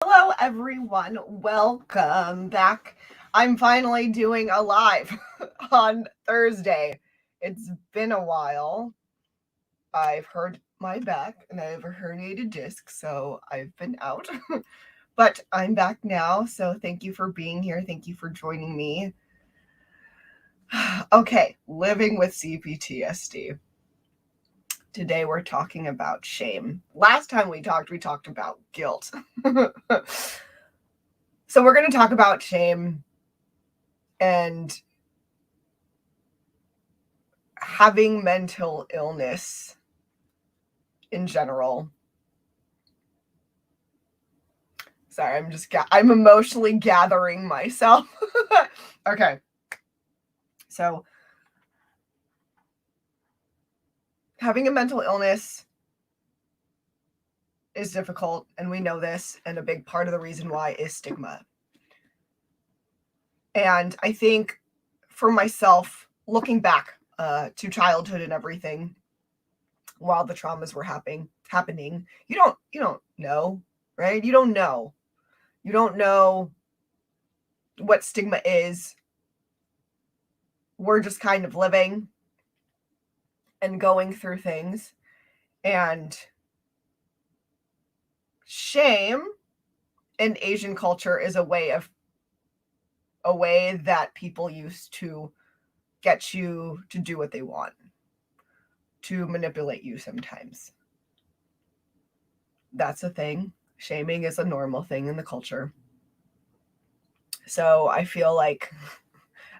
Hello, everyone. Welcome back. I'm finally doing a live on Thursday. It's been a while. I've hurt my back and I have a herniated disc, so I've been out. But I'm back now, so thank you for being here. Thank you for joining me. Okay, living with cPTSD. Today we're talking about shame. Last time we talked about guilt. So we're going to talk about shame and having mental illness in general. Sorry, I'm emotionally gathering myself. Okay. So having a mental illness is difficult, and we know this, and a big part of the reason why is stigma. And I think for myself, looking back to childhood and everything, while the traumas were happening, you don't know, right? You don't know what stigma is. We're just kind of living and going through things. And shame in Asian culture is a way that people use to get you to do what they want, to manipulate you sometimes. That's a thing. Shaming is a normal thing in the culture. So I feel like,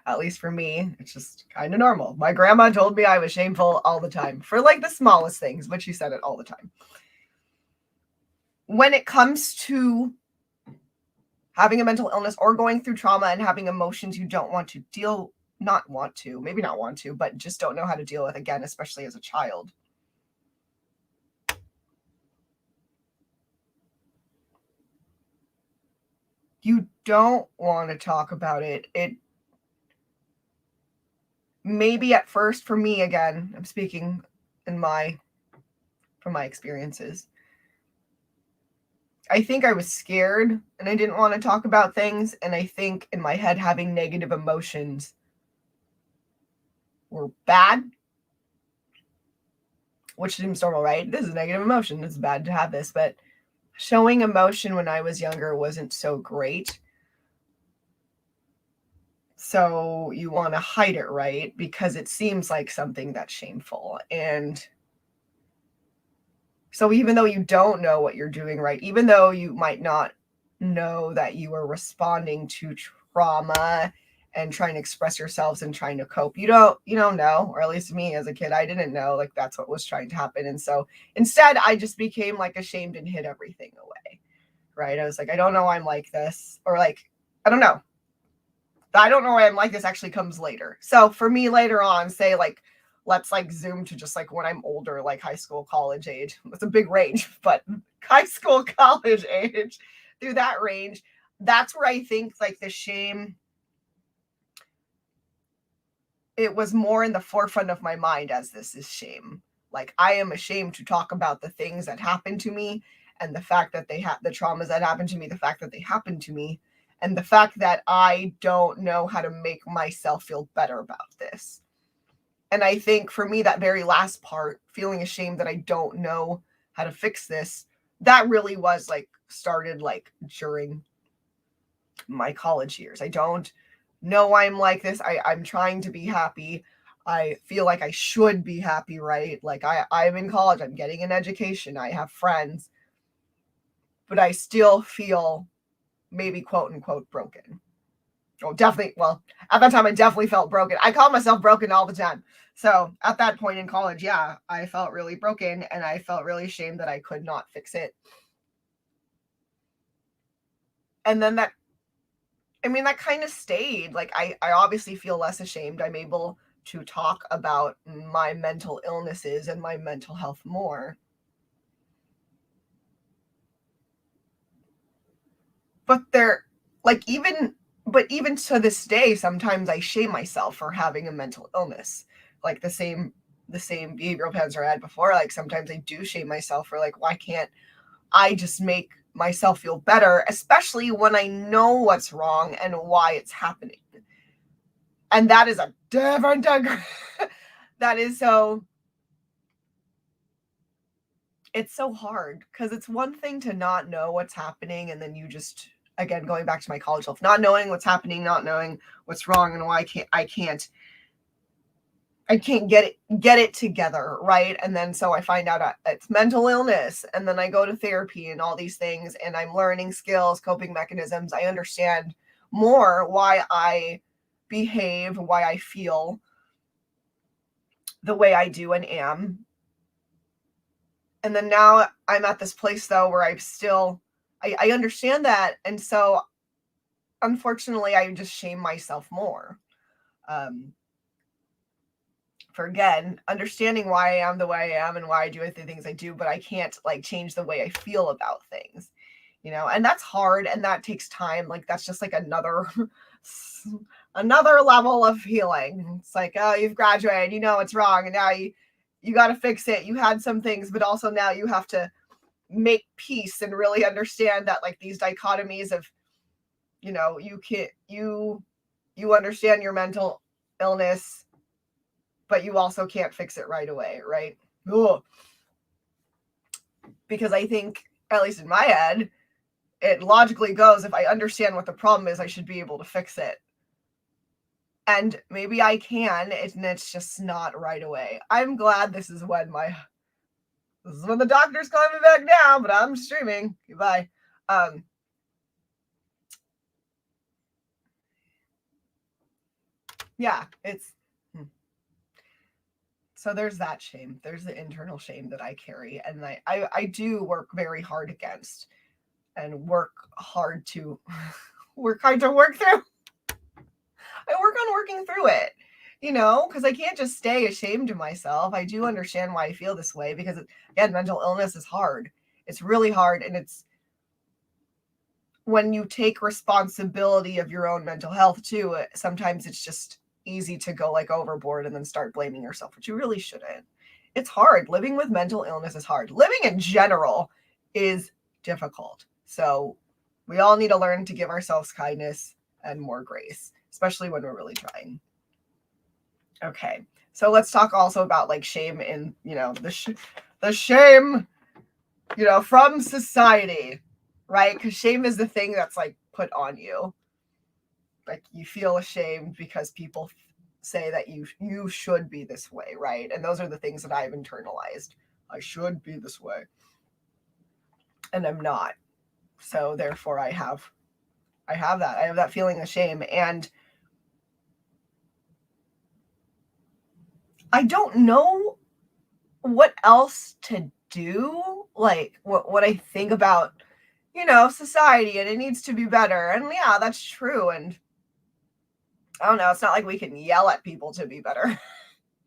at least for me, it's just kind of normal. My grandma told me I was shameful all the time for like the smallest things, but she said it all the time. When it comes to having a mental illness or going through trauma and having emotions you don't want to maybe not want to, but just don't know how to deal with, again, especially as a child. You don't want to talk about it. It maybe at first, for me, again, I'm speaking from my experiences. I think I was scared and I didn't want to talk about things. And I think in my head, having negative emotions were bad, which seems normal, right? This is a negative emotion. It's bad to have this. But showing emotion when I was younger wasn't so great. So you want to hide it, right? Because it seems like something that's shameful. And so even though you don't know what you're doing right, even though you might not know that you are responding to trauma and trying to express yourselves and trying to cope, you don't know, or at least me as a kid, I didn't know like that's what was trying to happen. And so instead I just became like ashamed and hid everything away, right? I was like, I don't know why I'm like this, or like, I don't know why I'm like this actually comes later. So for me later on, say like, let's like zoom to just like when I'm older, like high school, college age. It's a big range, but high school, college age, through that range, that's where I think like the shame, it was more in the forefront of my mind as this is shame. Like I am ashamed to talk about the things that happened to me and the fact that they the traumas that happened to me, the fact that they happened to me, and the fact that I don't know how to make myself feel better about this. And I think for me, that very last part, feeling ashamed that I don't know how to fix this, that really was like started like during my college years. I don't know why I'm like this. I'm trying to be happy. I feel like I should be happy, right? Like I'm in college, I'm getting an education, I have friends, but I still feel maybe quote unquote broken. Oh, definitely. Well, at that time, I definitely felt broken. I call myself broken all the time. So at that point in college, yeah, I felt really broken and I felt really ashamed that I could not fix it. And then that kind of stayed. Like, I obviously feel less ashamed. I'm able to talk about my mental illnesses and my mental health more. But even to this day, sometimes I shame myself for having a mental illness. Like the same behavioral patterns I had before. Like sometimes I do shame myself for like, why can't I just make myself feel better, especially when I know what's wrong and why it's happening. And that is a different that is so, it's so hard because it's one thing to not know what's happening, and then you just, again, going back to my college self, not knowing what's happening, not knowing what's wrong and why I can't get it together, right? And then so I find out it's mental illness, and then I go to therapy and all these things, and I'm learning skills, coping mechanisms. I understand more why I behave, why I feel the way I do and am. And then now I'm at this place though where I understand that, and so unfortunately I just shame myself more. For, again, understanding why I am the way I am and why I do the things I do, but I can't like change the way I feel about things, and that's hard and that takes time. Like that's just like another level of healing. It's like, oh, you've graduated, it's wrong, and now you got to fix it. You had some things, but also now you have to make peace and really understand that like these dichotomies of, you understand your mental illness, but you also can't fix it right away, right? Ugh. Because I think, at least in my head, it logically goes, if I understand what the problem is, I should be able to fix it. And maybe I can, and it's just not right away. I'm glad this is when the doctor's calling me back now, but I'm streaming. Goodbye. Yeah, it's... So there's that shame. There's the internal shame that I carry, and I do work very hard against, and work hard to work through. I work on working through it, because I can't just stay ashamed of myself. I do understand why I feel this way, because again, mental illness is hard. It's really hard, and it's when you take responsibility of your own mental health too, sometimes it's just easy to go like overboard and then start blaming yourself, which you really shouldn't. It's hard. Living with mental illness is hard. Living in general is difficult. So we all need to learn to give ourselves kindness and more grace, especially when we're really trying. Okay. So let's talk also about like shame in, the shame, from society, right? Because shame is the thing that's like put on you. Like you feel ashamed because people say that you should be this way, right? And those are the things that I've internalized. I should be this way, and I'm not. So therefore I have that feeling of shame, and I don't know what else to do. Like what I think about, society, and it needs to be better. And yeah, that's true. And I don't know, it's not like we can yell at people to be better.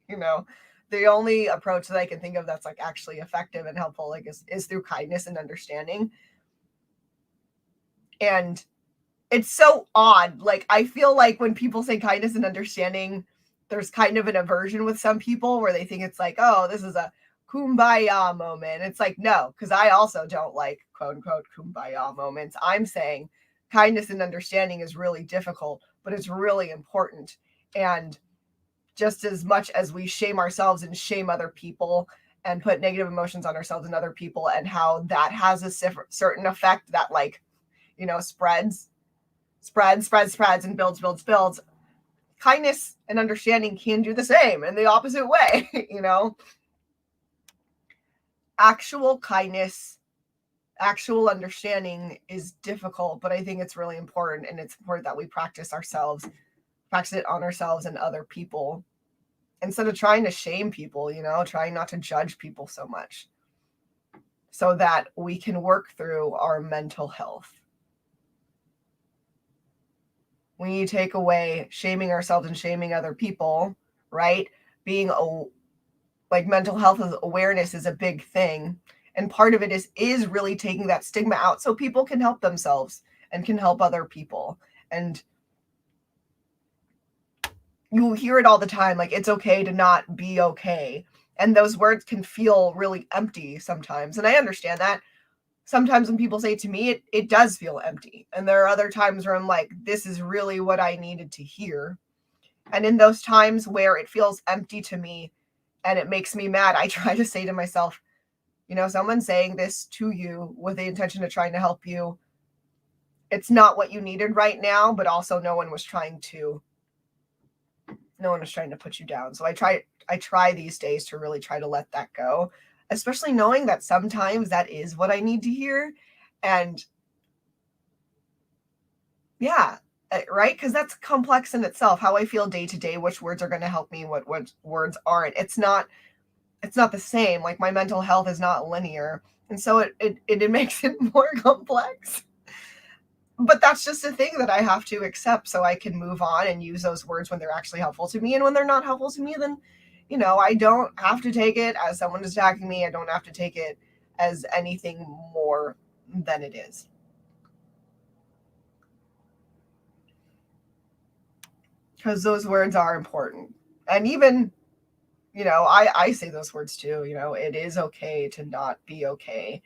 The only approach that I can think of that's like actually effective and helpful, like is through kindness and understanding. And it's so odd. Like I feel like when people say kindness and understanding, there's kind of an aversion with some people where they think it's like, oh, this is a kumbaya moment. It's like, no, because I also don't like quote unquote kumbaya moments. I'm saying kindness and understanding is really difficult, but it's really important. And just as much as we shame ourselves and shame other people and put negative emotions on ourselves and other people, and how that has a certain effect that like, spreads and builds, kindness and understanding can do the same in the opposite way. Actual kindness, actual understanding is difficult, but I think it's really important, and it's important that we practice it on ourselves and other people instead of trying to shame people, trying not to judge people so much, so that we can work through our mental health. We need to take away shaming ourselves and shaming other people, right? Like mental health awareness is a big thing. And part of it is really taking that stigma out so people can help themselves and can help other people. And you hear it all the time, like it's okay to not be okay. And those words can feel really empty sometimes. And I understand that. sometimes when people say to me, it does feel empty. And there are other times where I'm like, this is really what I needed to hear. And in those times where it feels empty to me and it makes me mad, I try to say to myself, someone's saying this to you with the intention of trying to help you. It's not what you needed right now, but also no one was trying to put you down. So I try these days to really try to let that go, especially knowing that sometimes that is what I need to hear. And yeah, right? Because that's complex in itself, how I feel day to day, which words are going to help me, what words aren't. It's not the same. Like, my mental health is not linear. And so it makes it more complex. But that's just a thing that I have to accept so I can move on and use those words when they're actually helpful to me. And when they're not helpful to me, then, I don't have to take it as someone is attacking me. I don't have to take it as anything more than it is. Because those words are important. And even, I say those words too, it is okay to not be okay.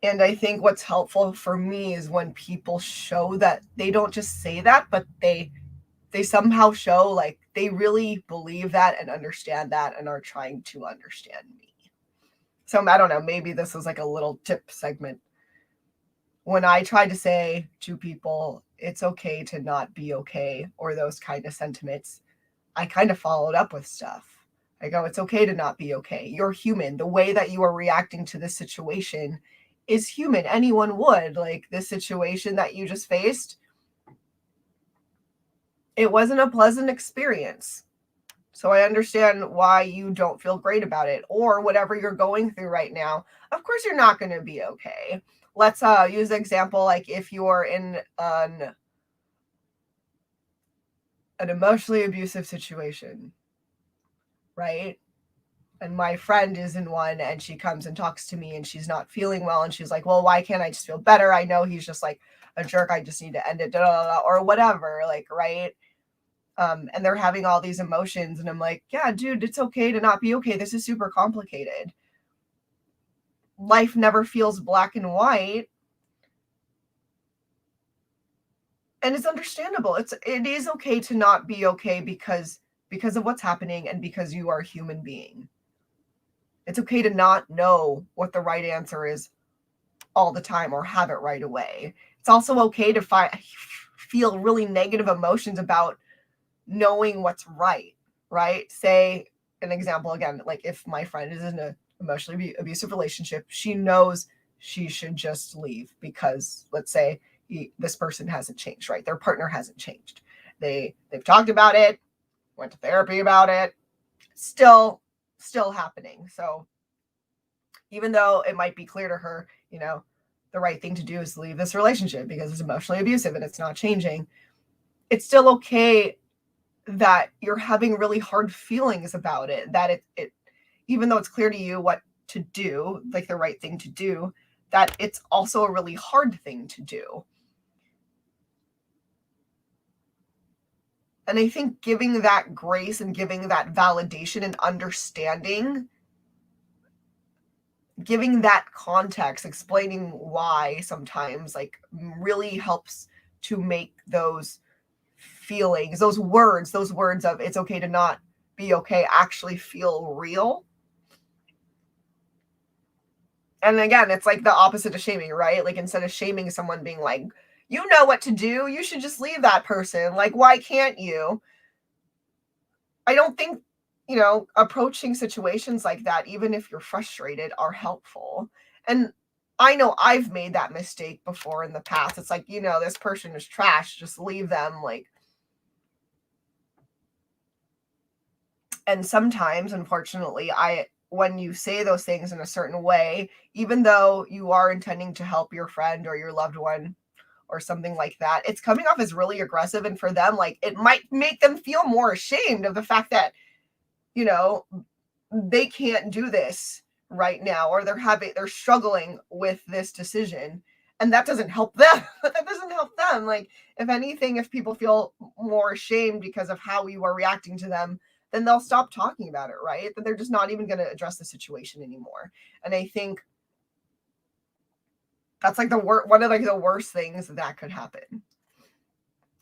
And I think what's helpful for me is when people show that they don't just say that, but they somehow show like they really believe that and understand that and are trying to understand me. So I don't know, maybe this is like a little tip segment. When I try to say to people, it's okay to not be okay, or those kind of sentiments, I kind of followed up with stuff. I go, it's okay to not be okay. You're human. The way that you are reacting to this situation is human. Anyone would. Like, this situation that you just faced, it wasn't a pleasant experience. So I understand why you don't feel great about it, or whatever you're going through right now. Of course, you're not going to be okay. Let's use the example, like if you're in an emotionally abusive situation, right? And my friend is in one, and she comes and talks to me and she's not feeling well. And she's like, well, why can't I just feel better? I know he's just like a jerk. I just need to end it, or whatever. Like, right. And they're having all these emotions. And I'm like, yeah, dude, it's okay to not be okay. This is super complicated. Life never feels black and white. And it's understandable. It is okay to not be okay because of what's happening and because you are a human being. It's okay to not know what the right answer is all the time or have it right away. It's also okay to feel really negative emotions about knowing what's right, right? Say an example again, like if my friend is in an emotionally abusive relationship, she knows she should just leave because, let's say, this person hasn't changed, right? Their partner hasn't changed. They've talked about it, went to therapy about it, still happening. So even though it might be clear to her, the right thing to do is to leave this relationship because it's emotionally abusive and it's not changing, it's still okay that you're having really hard feelings about it, that it even though it's clear to you what to do, like the right thing to do, that it's also a really hard thing to do. And I think giving that grace and giving that validation and understanding, giving that context, explaining why sometimes, like, really helps to make those feelings, those words of it's okay to not be okay actually feel real. And again, it's like the opposite of shaming, right? Like, instead of shaming someone, being like, you know what to do, you should just leave that person. Like, why can't you? I don't think, approaching situations like that, even if you're frustrated, are helpful. And I know I've made that mistake before in the past. It's like, this person is trash, just leave them. Like, and sometimes, unfortunately, when you say those things in a certain way, even though you are intending to help your friend or your loved one or something like that, it's coming off as really aggressive. And for them, like, it might make them feel more ashamed of the fact that, they can't do this right now, or they're struggling with this decision. And that doesn't help them. That doesn't help them. Like, if anything, if people feel more ashamed because of how you are reacting to them, then they'll stop talking about it, right? Then they're just not even going to address the situation anymore. And I think That's like one of like the worst things that could happen.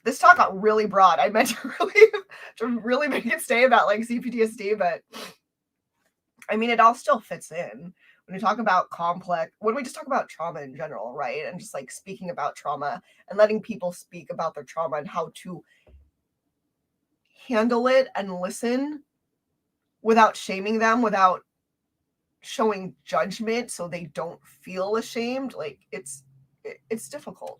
This talk got really broad. I meant to really make it stay about like cPTSD, but I mean, it all still fits in. When we talk about when we just talk about trauma in general, right? And just like speaking about trauma and letting people speak about their trauma and how to handle it and listen without shaming them, without showing judgment so they don't feel ashamed. Like it's difficult.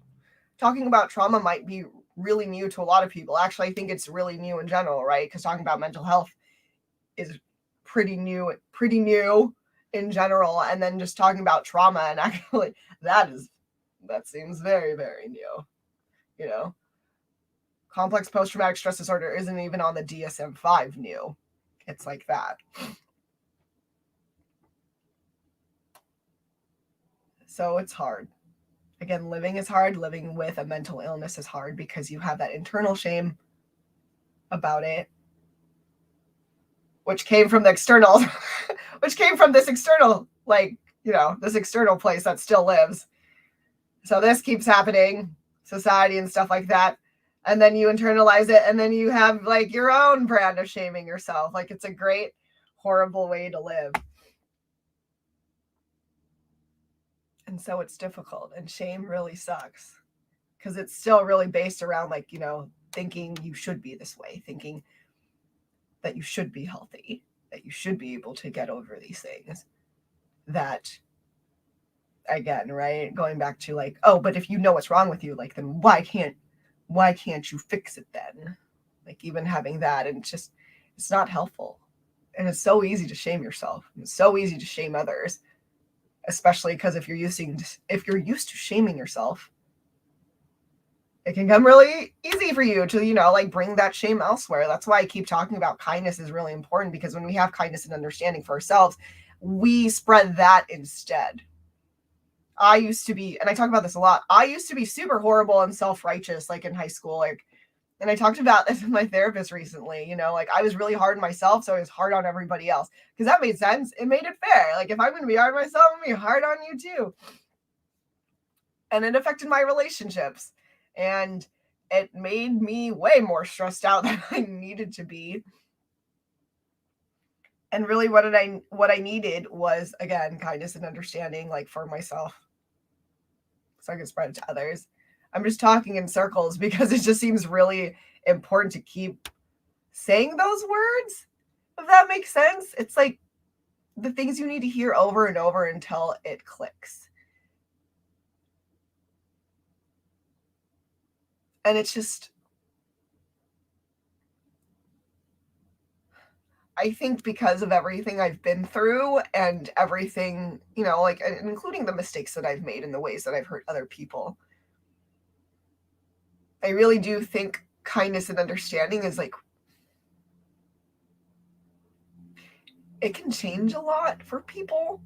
Talking about trauma might be really new to a lot of people. Actually, I think it's really new in general, right? Because talking about mental health is pretty new in general. And then just talking about trauma, and actually that seems very, very new. You know, complex post-traumatic stress disorder isn't even on the DSM-5 new. It's like that. So it's hard. Again, living is hard. Living with a mental illness is hard because you have that internal shame about it, which came from the external, which came from this external, like, you know, this external place that still lives. So this keeps happening, society and stuff like that. And then you internalize it, and then you have like your own brand of shaming yourself. Like, it's a great, horrible way to live. And so it's difficult, and shame really sucks because it's still really based around like, you know, thinking you should be this way, thinking that you should be healthy, that you should be able to get over these things. That, again, right, going back to like, oh, but if you know what's wrong with you, like, then why can't you fix it then? Like, even having that, and it's not helpful. And it's so easy to shame yourself. It's so easy to shame others, especially because if you're used to shaming yourself, it can come really easy for you to, you know, like bring that shame elsewhere. That's why I keep talking about kindness is really important, because when we have kindness and understanding for ourselves, we spread that instead. I used to be, and I talk about this a lot, I used to be super horrible and self-righteous, like in high school, like, and I talked about this with my therapist recently, you know, like I was really hard on myself, so I was hard on everybody else, because that made sense. It made it fair. Like, if I'm going to be hard on myself, I'm going to be hard on you too. And it affected my relationships, and it made me way more stressed out than I needed to be. And really what I needed was, again, kindness and understanding, like, for myself, so I could spread it to others. I'm just talking in circles because it just seems really important to keep saying those words, if that makes sense. It's like the things you need to hear over and over until it clicks. And it's just, I think because of everything I've been through and everything, you know, like, including the mistakes that I've made and the ways that I've hurt other people, I really do think kindness and understanding is like, it can change a lot for people.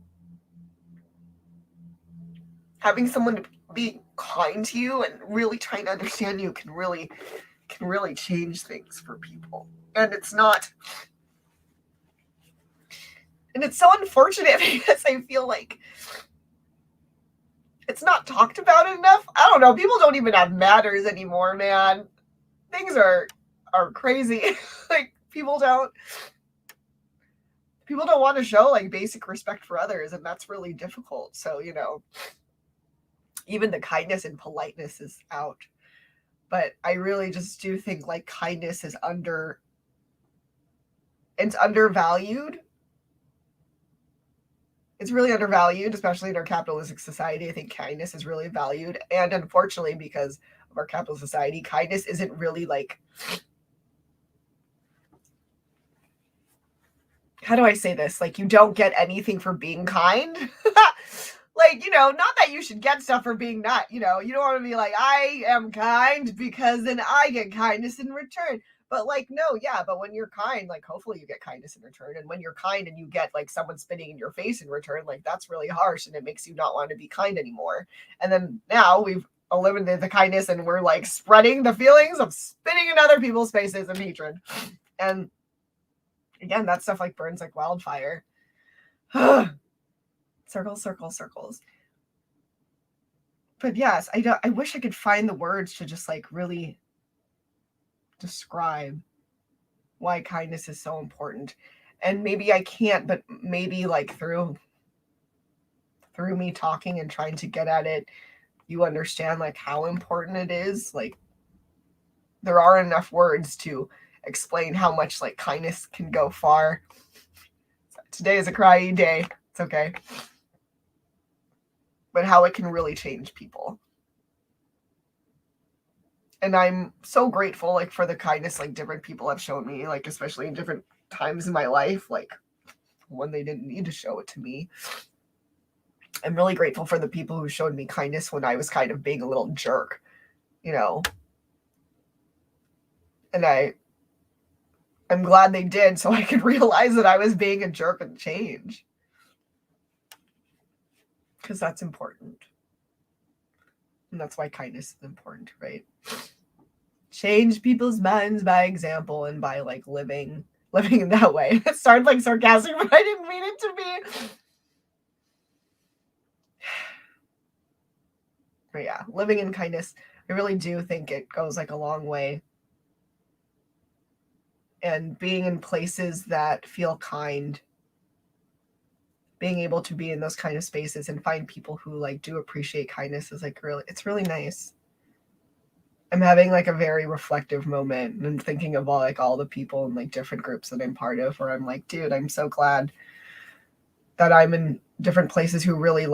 Having someone to be kind to you and really trying to understand you can really change things for people. And it's so unfortunate because I feel like it's not talked about enough. I don't know. People don't even have matters anymore, man. Things are crazy. Like, people don't want to show like basic respect for others, and that's really difficult. So, you know, even the kindness and politeness is out. But I really just do think like kindness is undervalued. It's really undervalued, especially in our capitalistic society. I think kindness is really valued. And unfortunately, because of our capitalist society, kindness isn't really like, how do I say this? Like, you don't get anything for being kind. Like, you know, not that you should get stuff for being not, you know, you don't want to be like, I am kind because then I get kindness in return. But like, no, yeah, but when you're kind, like, hopefully you get kindness in return. And when you're kind and you get like someone spitting in your face in return, like, that's really harsh, and it makes you not want to be kind anymore. And then now we've eliminated the kindness and we're like spreading the feelings of spitting in other people's faces and hatred. And again, that stuff like burns like wildfire. Circles, circles, circles. But yes, I wish I could find the words to just like really describe why kindness is so important. And maybe I can't, but maybe like through me talking and trying to get at it, you understand like how important it is. Like there are enough words to explain how much like kindness can go far. Today is a cryy day. It's okay. But how it can really change people. And I'm so grateful like for the kindness like different people have shown me, like especially in different times in my life, like when they didn't need to show it to me. I'm really grateful for the people who showed me kindness when I was kind of being a little jerk, you know. And I'm glad they did so I could realize that I was being a jerk and change. Because that's important. And that's why kindness is important, right? Change people's minds by example and by like living in that way. It started like sarcastic, but I didn't mean it to be. But yeah, living in kindness, I really do think it goes like a long way. And being in places that feel kind, being able to be in those kind of spaces and find people who like do appreciate kindness is like really, it's really nice. I'm having like a very reflective moment and thinking of all the people and like different groups that I'm part of, where I'm like, dude, I'm so glad that I'm in different places who really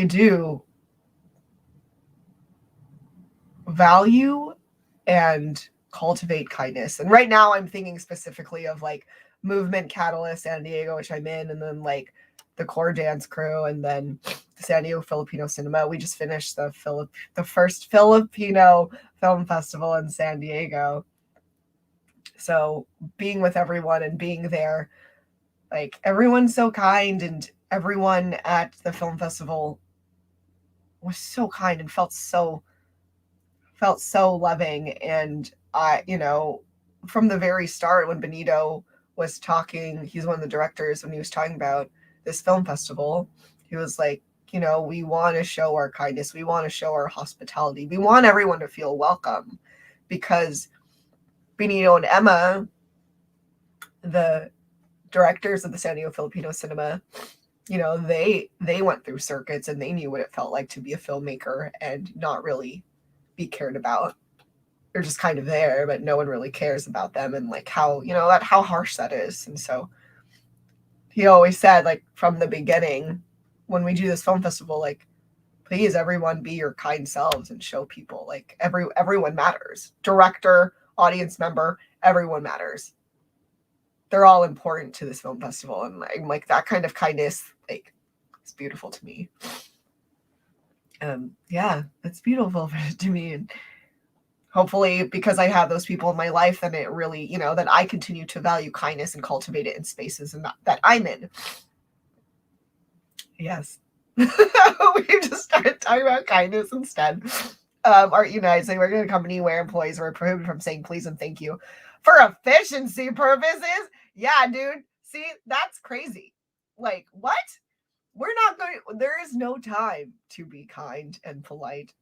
do value and cultivate kindness. And right now I'm thinking specifically of like Movement Catalyst San Diego, which I'm in, and then like the Core Dance Crew, and then the San Diego Filipino Cinema. We just finished the first Filipino film festival in San Diego. So being with everyone and being there, like everyone's so kind, and everyone at the film festival was so kind and felt so loving. And I, from the very start when Benito was talking, he's one of the directors, when he was talking about this film festival, he was like, we want to show our kindness. We want to show our hospitality. We want everyone to feel welcome, because Benito and Emma, the directors of the San Diego Filipino Cinema, they went through circuits and they knew what it felt like to be a filmmaker and not really be cared about. They're just kind of there, but no one really cares about them, and like how, how harsh that is. And so he always said, like from the beginning, when we do this film festival, like, please everyone be your kind selves and show people like everyone matters. Director, audience member, everyone matters. They're all important to this film festival. And I'm like, that kind of kindness, like, it's beautiful to me. Yeah, it's beautiful to me. And hopefully, because I have those people in my life, then it really, that I continue to value kindness and cultivate it in spaces and that I'm in. Yes. We just started talking about kindness instead. Art United saying, we're in a company where employees were prohibited from saying please and thank you for efficiency purposes. Yeah, dude. See, that's crazy. Like, what? There is no time to be kind and polite.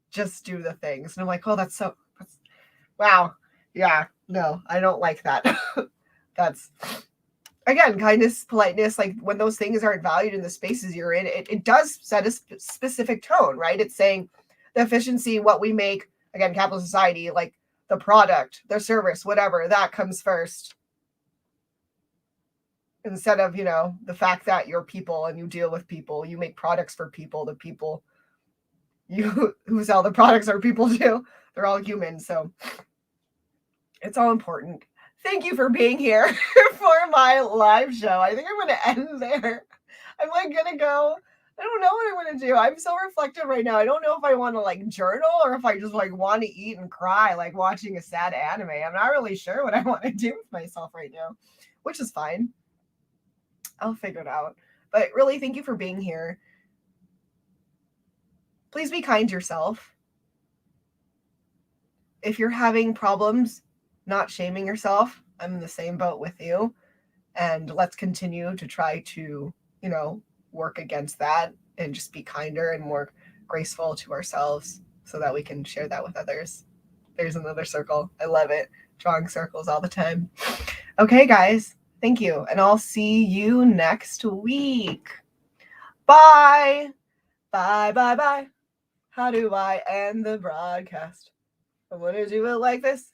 Just do the things. And I'm like, oh, that's wow. Yeah, no, I don't like that. That's, again, kindness, politeness, like when those things aren't valued in the spaces you're in, it does set a specific tone, right? It's saying the efficiency, what we make, again, capitalist society, like the product, the service, whatever, that comes first. Instead of, the fact that you're people and you deal with people, you make products for people, the people you who sell the products are people too. They're all human. So it's all important. Thank you for being here for my live show. I think I'm going to end there. I'm like going to go. I don't know what I'm going to do. I'm so reflective right now. I don't know if I want to like journal or if I just like want to eat and cry, like watching a sad anime. I'm not really sure what I want to do with myself right now, which is fine. I'll figure it out. But really, thank you for being here. Please be kind to yourself. If you're having problems, not shaming yourself, I'm in the same boat with you. And let's continue to try to, work against that. and just be kinder and more graceful to ourselves so that we can share that with others. There's another circle. I love it. Drawing circles all the time. Okay, guys. Thank you. And I'll see you next week. Bye. Bye, bye, bye. How do I end the broadcast? I want to do it like this.